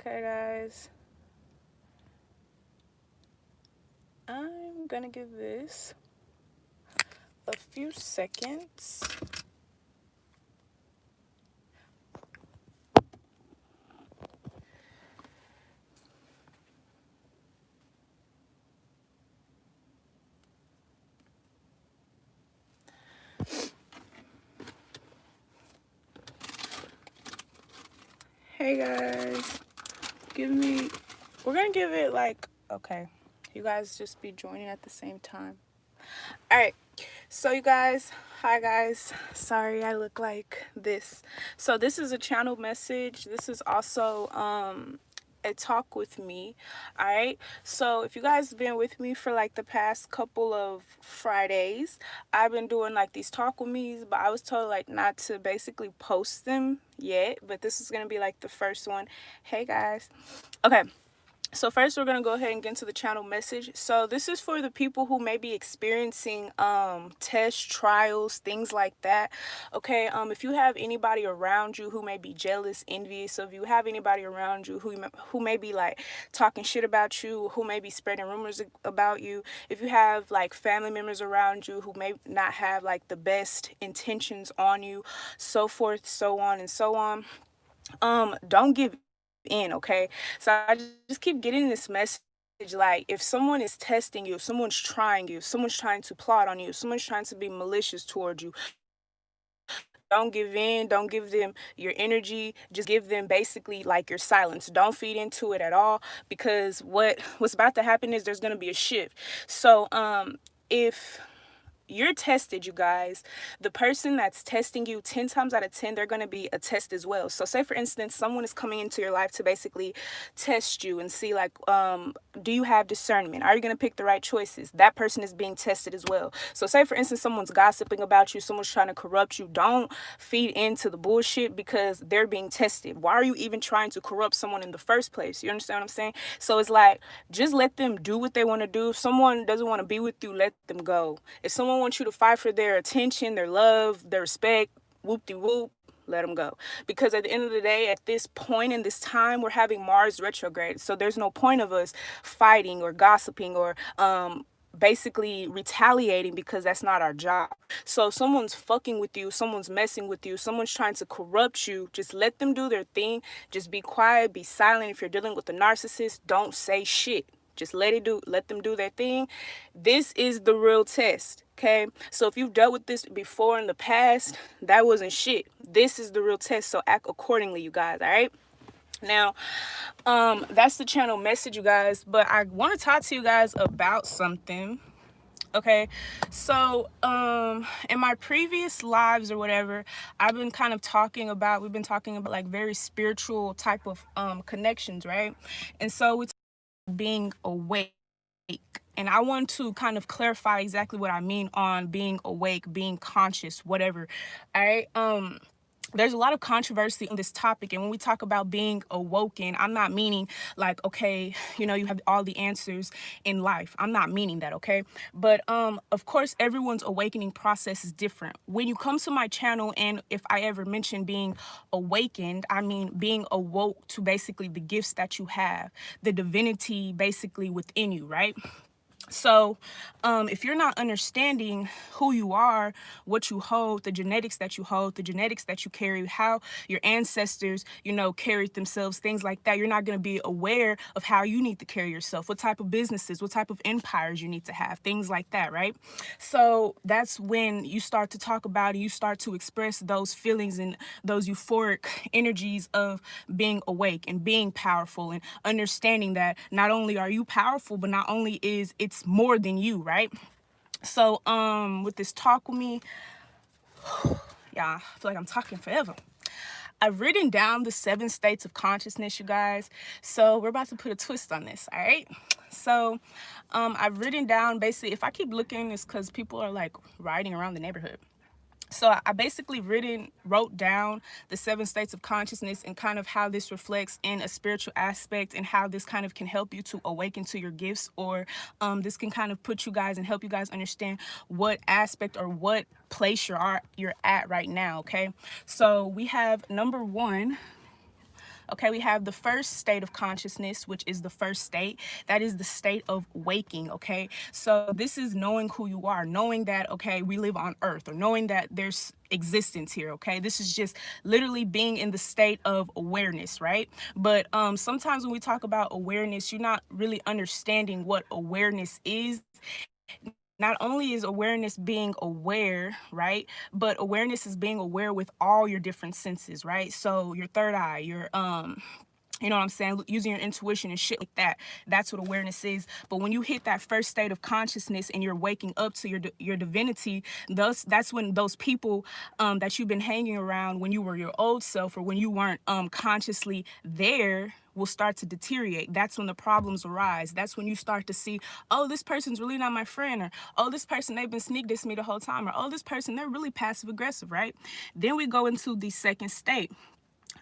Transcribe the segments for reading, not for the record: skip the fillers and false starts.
Okay, guys, I'm gonna give this a few seconds. Hey guys, we're gonna give it like, okay, you guys just be joining at the same time. All right, so you guys, hi guys, sorry I look like this. So this is a channel message. This is also a talk with me. All right, so if you guys have been with me for like the past couple of Fridays, I've been doing like these talk with me's, but I was told like not to basically post them yet, but this is gonna be like the first one. Hey guys. Okay, so first we're going to go ahead and get into the channel message. So this is for the people who may be experiencing tests, trials, things like that. Okay, if you have anybody around you who may be jealous, envious, so if you have anybody around you who may be like talking shit about you, who may be spreading rumors about you, if you have like family members around you who may not have like the best intentions on you, so forth, so on and so on, don't give in. Okay, so I just keep getting this message, like if someone is testing you, if someone's trying you, if someone's trying to plot on you, if someone's trying to be malicious towards you, don't give in, don't give them your energy, just give them basically like your silence. Don't feed into it at all, because what's about to happen is there's going to be a shift. So if you're tested, you guys, the person that's testing you 10 times out of 10, they're going to be a test as well. So say for instance, someone is coming into your life to basically test you and see like, do you have discernment? Are you going to pick the right choices? That person is being tested as well. So say for instance, someone's gossiping about you, someone's trying to corrupt you. Don't feed into the bullshit, because they're being tested. Why are you even trying to corrupt someone in the first place? You understand what I'm saying? So it's like, just let them do what they want to do. If someone doesn't want to be with you, let them go. If someone wants you to fight for their attention, their love, their respect, whoop-de-whoop, let them go. Because at the end of the day, at this point in this time, we're having Mars retrograde. So there's no point of us fighting or gossiping or basically retaliating, because that's not our job. So if someone's fucking with you, someone's messing with you, someone's trying to corrupt you, just let them do their thing. Just be quiet, be silent. If you're dealing with a narcissist, don't say shit. Just let them do their thing. This is the real test. Okay, so if you've dealt with this before in the past, that wasn't shit. This is the real test, so act accordingly, you guys. All right, now that's the channel message, you guys, but I want to talk to you guys about something. Okay, so in my previous lives or whatever, we've been talking about like very spiritual type of connections, right? And so it's being awake. And I want to kind of clarify exactly what I mean on being awake, being conscious, whatever. All right. There's a lot of controversy on this topic, and when we talk about being awoken, I'm not meaning like, okay, you have all the answers in life. I'm not meaning that, okay? But of course, everyone's awakening process is different. When you come to my channel, and if I ever mention being awakened, I mean being awoke to basically the gifts that you have, the divinity basically within you, right? So if you're not understanding who you are, what you hold, the genetics that you hold, the genetics that you carry, how your ancestors, carried themselves, things like that, you're not going to be aware of how you need to carry yourself, what type of businesses, what type of empires you need to have, things like that, right? So that's when you start to talk about it, you start to express those feelings and those euphoric energies of being awake and being powerful, and understanding that not only are you powerful, but not only is it's more than you, right? So with this talk with me, yeah, I feel like I'm talking forever. I've written down the 7 states of consciousness, you guys. So we're about to put a twist on this, all right? So I've written down, basically, if I keep looking, it's because people are like riding around the neighborhood. So I basically wrote down the 7 states of consciousness, and kind of how this reflects in a spiritual aspect, and how this kind of can help you to awaken to your gifts, or this can kind of put you guys and help you guys understand what aspect or what place you're at right now. Okay, so we have number 1. Okay, we have the first state of consciousness, which is the first state. That is the state of waking. Okay, so this is knowing who you are, knowing that, okay, we live on earth, or knowing that there's existence here. Okay, this is just literally being in the state of awareness, right? But sometimes when we talk about awareness, you're not really understanding what awareness is. Not only is awareness being aware, right, but awareness is being aware with all your different senses, right? So your third eye, your you know what I'm saying, using your intuition and shit like that. That's what awareness is. But when you hit that first state of consciousness and you're waking up to your divinity, that's when those people that you've been hanging around when you were your old self, or when you weren't consciously there, will start to deteriorate. That's when the problems arise. That's when you start to see, oh, this person's really not my friend, or oh, this person, they've been sneak dissing me the whole time, or oh, this person, they're really passive aggressive, right? Then we go into the second state.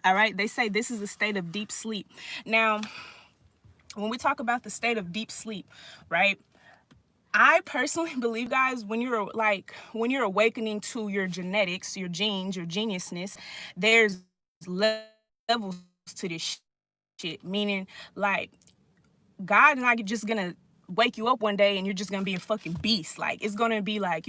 All right, they say this is a state of deep sleep. Now, when we talk about the state of deep sleep, right, I personally believe, guys, when you're awakening to your genetics, your genes, your geniusness, there's levels to this shit. Meaning, like, God is not just gonna wake you up one day and you're just gonna be a fucking beast. Like, it's gonna be like,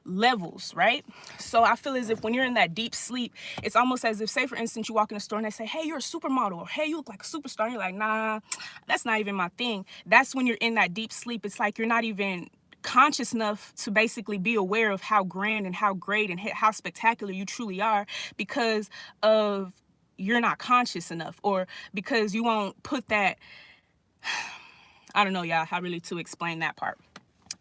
levels, right? So I feel as if when you're in that deep sleep, it's almost as if, say for instance, you walk in a store and they say, hey, you're a supermodel, or hey, you look like a superstar, and you're like, nah, that's not even my thing. That's when you're in that deep sleep. It's like you're not even conscious enough to basically be aware of how grand and how great and how spectacular you truly are, because of you're not conscious enough, or because you won't put that, I don't know, y'all, how really to explain that part.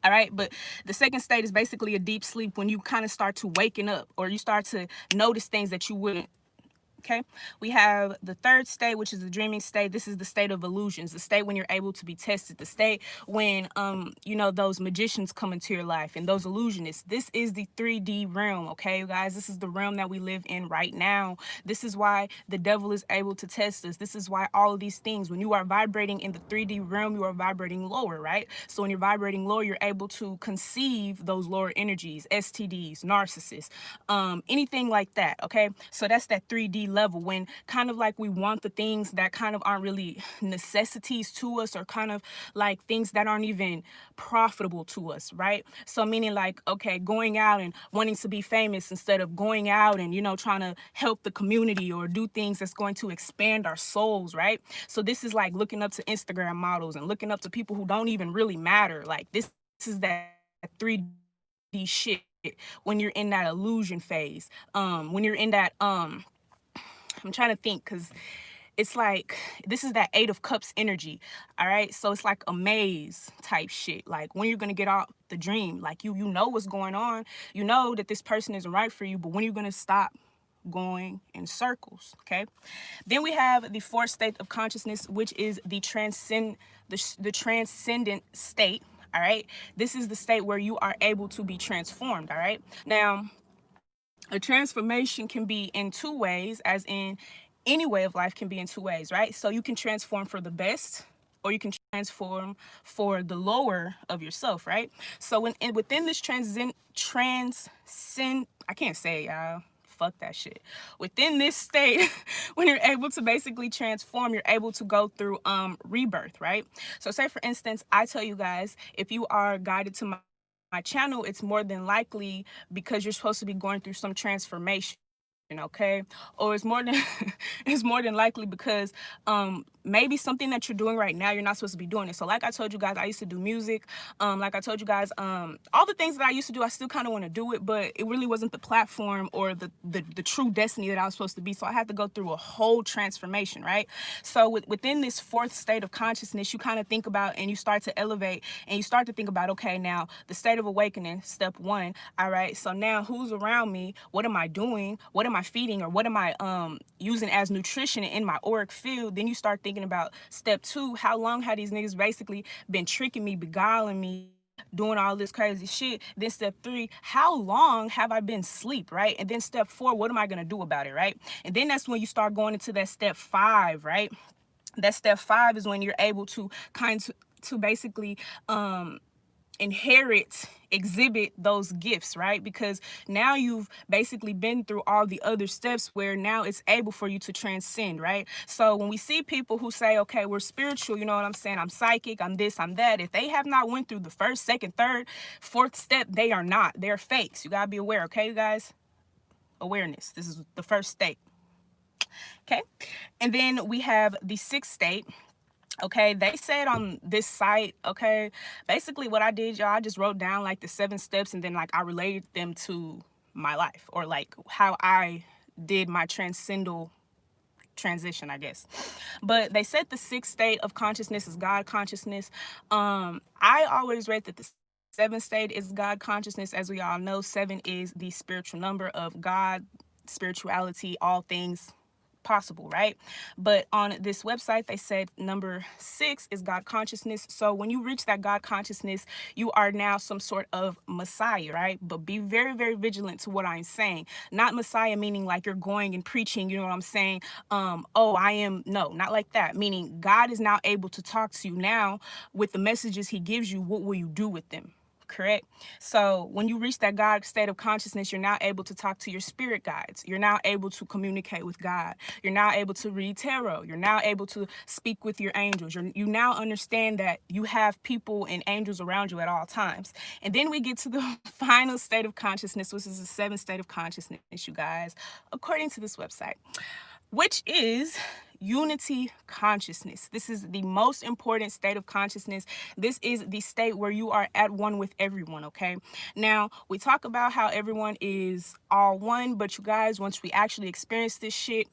All right, but the second state is basically a deep sleep, when you kind of start to waking up, or you start to notice things that you wouldn't. Okay, we have the third state, which is the dreaming state. This is the state of illusions, the state when you're able to be tested, the state when those magicians come into your life and those illusionists. This is the 3D realm. Okay, you guys, this is the realm that we live in right now. This is why the devil is able to test us. This is why all of these things, when you are vibrating in the 3D realm, you are vibrating lower, right? So when you're vibrating lower, you're able to conceive those lower energies, STDs, narcissists, anything like that. Okay, so that's that 3D level, when kind of like we want the things that kind of aren't really necessities to us, or kind of like things that aren't even profitable to us, right? So meaning like, okay, going out and wanting to be famous instead of going out and trying to help the community or do things that's going to expand our souls, right? So this is like looking up to Instagram models and looking up to people who don't even really matter. Like this is that 3D shit when you're in that illusion phase. When you're in that I'm trying to think, because it's like, this is that 8 of Cups energy. All right, so it's like a maze type shit. Like, when you're gonna get out the dream, like you know what's going on, you know that this person isn't right for you, but when you're gonna stop going in circles. Okay, then we have the fourth state of consciousness, which is the transcendent state. All right, this is the state where you are able to be transformed. All right, now a transformation can be in two ways, as in any way of life can be in two ways, right? So you can transform for the best, or you can transform for the lower of yourself, right? So within this transcend, I can't say it, y'all. Fuck that shit. Within this state, when you're able to basically transform, you're able to go through rebirth, right? So say for instance, I tell you guys, if you are guided to my channel, it's more than likely because you're supposed to be going through some transformation. Okay, or it's more than it's more than likely because maybe something that you're doing right now, you're not supposed to be doing it. So like I told you guys, I used to do music, like I told you guys, all the things that I used to do, I still kind of want to do it, but it really wasn't the platform or the true destiny that I was supposed to be. So I had to go through a whole transformation, right? So within this fourth state of consciousness, you kind of think about and you start to elevate and you start to think about, okay, now the state of awakening, step 1. All right, so now who's around me? What am I doing? What am I feeding, or what am I using as nutrition in my auric field? Then you start thinking about step 2. How long have these niggas basically been tricking me, beguiling me, doing all this crazy shit? Then step 3, how long have I been asleep, right? And then step 4, what am I gonna do about it, right? And then that's when you start going into that step 5, right? That step 5 is when you're able to basically exhibit those gifts, right? Because now you've basically been through all the other steps where now it's able for you to transcend, right? So when we see people who say, okay, we're spiritual, you know what I'm saying, I'm psychic, I'm this, I'm that, if they have not went through the first, second, third, fourth step, they are not. They're fakes. You gotta be aware, okay, you guys? Awareness. This is the first state. Okay, and then we have the sixth state. Okay, they said on this site, okay, basically what I did, y'all, I just wrote down like the 7 steps, and then like I related them to my life, or like how I did my transcendental transition, I guess. But they said the 6th state of consciousness is God consciousness. I always read that the 7th state is God consciousness. As we all know, 7 is the spiritual number of God, spirituality, all things possible, right? But on this website, they said number 6 is God consciousness. So when you reach that God consciousness, you are now some sort of Messiah, right? But be very, very vigilant to what I'm saying. Not Messiah meaning like you're going and preaching, you know what I'm saying? Oh, I am, no, not like that. Meaning God is now able to talk to you now with the messages he gives you. What will you do with them? Correct? So when you reach that God state of consciousness, you're now able to talk to your spirit guides. You're now able to communicate with God. You're now able to read tarot. You're now able to speak with your angels. You now understand that you have people and angels around you at all times. And then we get to the final state of consciousness, which is the 7th state of consciousness, you guys, according to this website, which is unity consciousness. This is the most important state of consciousness. This is the state where you are at one with everyone, okay? Now, we talk about how everyone is all one, but you guys, once we actually experience this shit,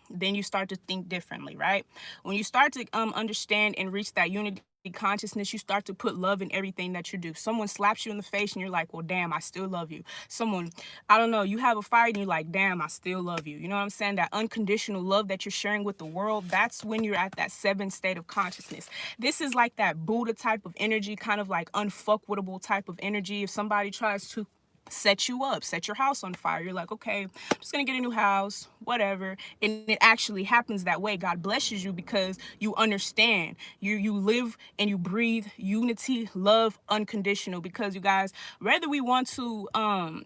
then you start to think differently, right? When you start to understand and reach that unity consciousness, you start to put love in everything that you do. Someone slaps you in the face and you're like, well, damn, I still love you. Someone, I don't know, you have a fight and you're like, damn, I still love you. You know what I'm saying? That unconditional love that you're sharing with the world, that's when you're at that 7th state of consciousness. This is like that Buddha type of energy, kind of like unfuckwittable type of energy. If somebody tries to set you up, set your house on fire, you're like, okay, I'm just gonna get a new house, whatever. And it actually happens that way. God blesses you because you understand, you live and you breathe unity, love, unconditional. Because you guys, whether we want to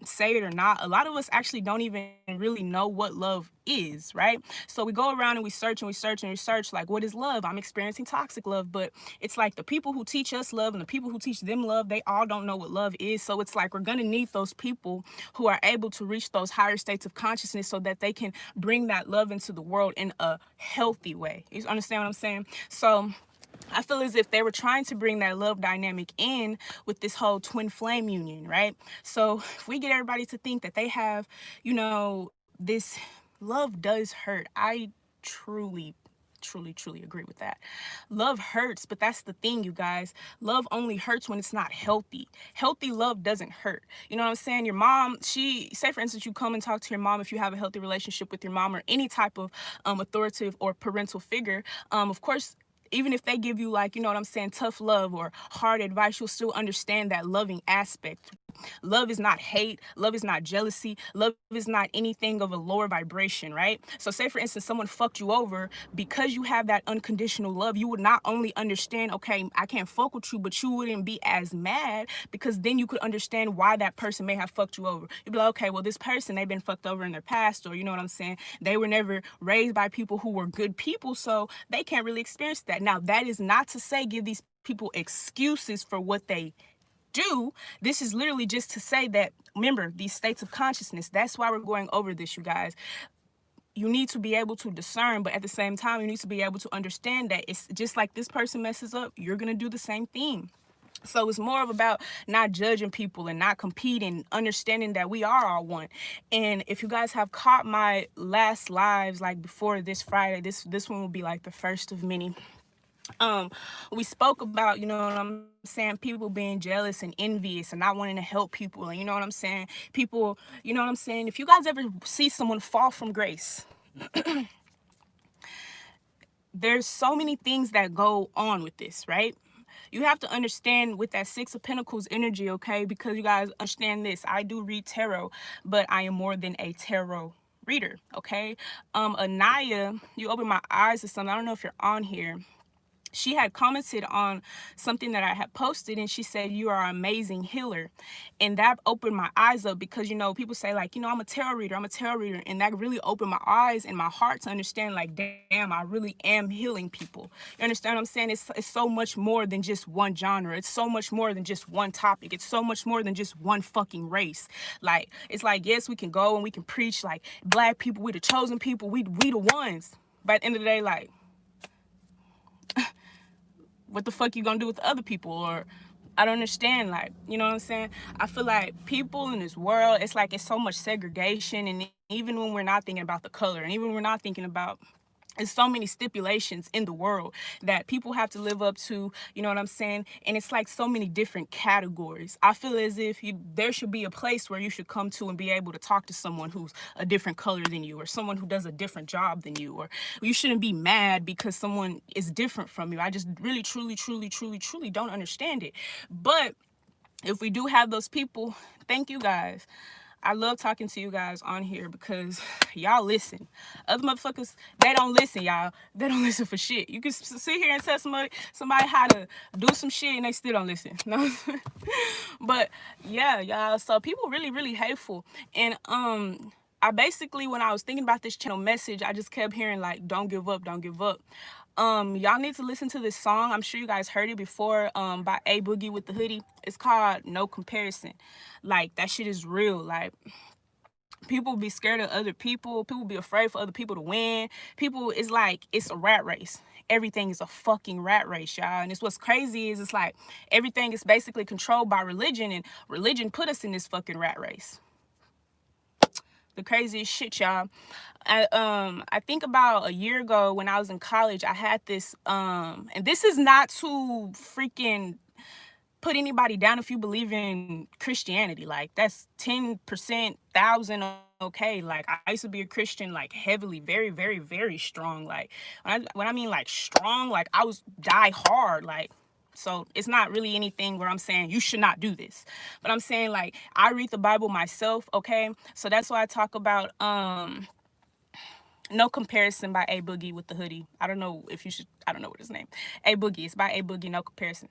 say it or not, a lot of us actually don't even really know what love is, right? So we go around and we search and we search and we search, like, what is love? I'm experiencing toxic love. But it's like the people who teach us love and the people who teach them love, they all don't know what love is. So it's like we're gonna need those people who are able to reach those higher states of consciousness so that they can bring that love into the world in a healthy way. You understand what I'm saying? So I feel as if they were trying to bring that love dynamic in with this whole twin flame union, right? So if we get everybody to think that they have, you know, this love does hurt. I truly agree with that. Love hurts, but that's the thing, you guys. Love only hurts when it's not healthy. Healthy love doesn't hurt. You know what I'm saying? Your mom, say for instance, you come and talk to your mom, if you have a healthy relationship with your mom or any type of authoritative or parental figure, of course, even if they give you, like, you know what I'm saying, tough love or hard advice, you'll still understand that loving aspect. Love is not hate. Love is not jealousy. Love is not anything of a lower vibration, right? So say, for instance, someone fucked you over. Because you have that unconditional love, you would not only understand, okay, I can't fuck with you, but you wouldn't be as mad, because then you could understand why that person may have fucked you over. You'd be like, okay, well, this person, they've been fucked over in their past, or you know what I'm saying? They were never raised by people who were good people, so they can't really experience that. Now, that is not to say give these people excuses for what they do. This is literally just to say that, remember, these states of consciousness, that's why we're going over this, you guys. You need to be able to discern, but at the same time, you need to be able to understand that it's just like this person messes up, you're going to do the same thing. So it's more of about not judging people and not competing, understanding that we are all one. And if you guys have caught my last lives, like before this Friday, this one will be like the first of many. We spoke about, you know what I'm saying, people being jealous and envious and not wanting to help people, and you know what I'm saying, people, you know what I'm saying, if you guys ever see someone fall from grace, there's so many things that go on with this, right? You have to understand with that 6 of Pentacles energy, okay? Because you guys understand this, I do read tarot, but I am more than a tarot reader, okay? Anaya, you open my eyes to something. I don't know if you're on here. she had commented on something that I had posted, and she said, "You are an amazing healer." And that opened my eyes up, because, you know, people say, like, you know, I'm a tarot reader, I'm a tarot reader. And that really opened my eyes and my heart to understand, like, damn, I really am healing people. You understand what I'm saying? It's so much more than just one genre. It's so much more than just one topic. It's so much more than just one fucking race. Like, it's like, yes, we can go and we can preach, like, black people, we the chosen people, we the ones. But at the end of the day, like, what the fuck you gonna do with other people? Or I don't understand, like, you know what I'm saying? I feel like people in this world, it's like it's so much segregation, and even when we're not thinking about the color, and even when we're not thinking about, there's so many stipulations in the world that people have to live up to, you know what I'm saying? And it's like so many different categories. I feel as if there should be a place where you should come to and be able to talk to someone who's a different color than you, or someone who does a different job than you, or you shouldn't be mad because someone is different from you. I just really, truly, truly, truly, truly don't understand it. But if we do have those people, thank you guys. I love talking to you guys on here because y'all listen. Other motherfuckers, they don't listen, y'all. They don't listen for shit. You can sit here and tell somebody how to do some shit and they still don't listen. No? But yeah, y'all. So people really, really hateful. And I basically, when I was thinking about this channel message, I just kept hearing, like, don't give up, don't give up. Y'all need to listen to this song. I'm sure you guys heard it before, by A Boogie with the Hoodie. It's called No Comparison. Like, that shit is real. Like, people be scared of other people. People be afraid for other people to win. People, it's like, it's a rat race. Everything is a fucking rat race, y'all. And it's what's crazy is, it's like everything is basically controlled by religion, and religion put us in this fucking rat race. The craziest shit, y'all. I think about a year ago when I was in college, I had this, and this is not to freaking put anybody down if you believe in Christianity. Like, that's 10%, 1,000, okay. Like, I used to be a Christian, like, heavily, very, very, very strong. Like, when I mean, like, strong, like, I was die hard, like. So it's not really anything where I'm saying you should not do this. But I'm saying, like, I read the Bible myself, okay? So that's why I talk about No Comparison by A Boogie with the Hoodie. I don't know if you should, I don't know what his name. A Boogie. It's by A Boogie, No Comparison.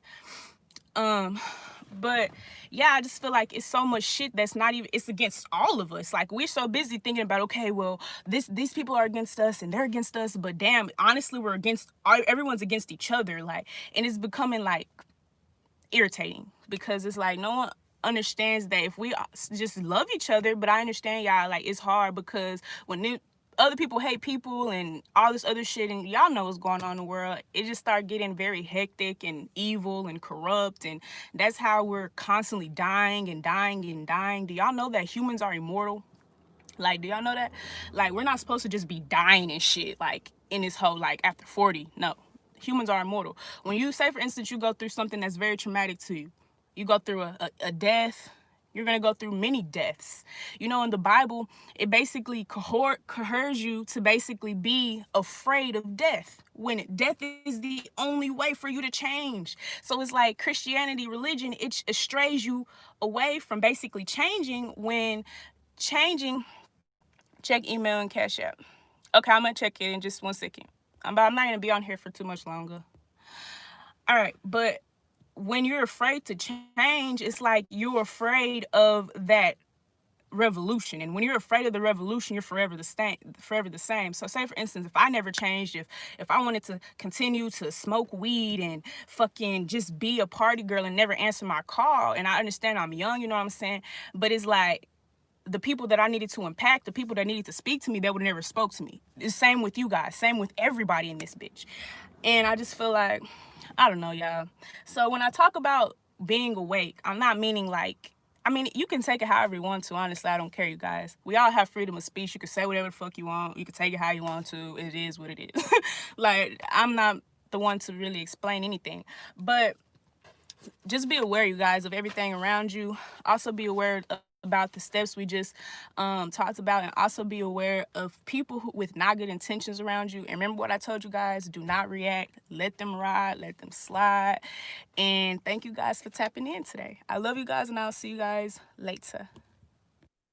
But yeah, I just feel like it's so much shit that's not even, it's against all of us. Like, we're so busy thinking about, okay, well, these people are against us and they're against us, but damn, honestly, we're against, everyone's against each other. Like, and it's becoming, like, irritating, because it's like no one understands that if we just love each other. But I understand, y'all, like, it's hard because when other people hate people and all this other shit, and y'all know what's going on in the world, it just start getting very hectic and evil and corrupt, and that's how we're constantly dying and dying and dying. Do y'all know that humans are immortal? Like, do y'all know that? Like, we're not supposed to just be dying and shit, like, in this whole, like, after 40. No, humans are immortal. When you, say for instance, you go through something that's very traumatic to you, you go through a death, you're going to go through many deaths. You know, in the Bible, it basically coerces you to basically be afraid of death, when death is the only way for you to change. So it's like Christianity, religion, it strays you away from basically changing. When changing, check email and Cash App. Okay, I'm going to check it in just 1 second. I'm not going to be on here for too much longer. All right, but when you're afraid to change, it's like you're afraid of that revolution. And when you're afraid of the revolution, you're forever the same. So say for instance, if I never changed, if I wanted to continue to smoke weed and fucking just be a party girl and never answer my call, and I understand I'm young, you know what I'm saying? But it's like, the people that I needed to impact, the people that needed to speak to me, they would never spoke to me. It's same with you guys, same with everybody in this bitch. And I just feel like, I don't know, y'all. So when I talk about being awake, I'm not meaning like, I mean, you can take it however you want to. Honestly, I don't care, you guys. We all have freedom of speech. You can say whatever the fuck you want. You can take it how you want to. It is what it is. Like, I'm not the one to really explain anything. But just be aware, you guys, of everything around you. Also be aware about the steps we just talked about, and also be aware of people with not good intentions around you. And remember what I told you guys, do not react, let them ride, let them slide. And thank you guys for tapping in today. I love you guys, and I'll see you guys later.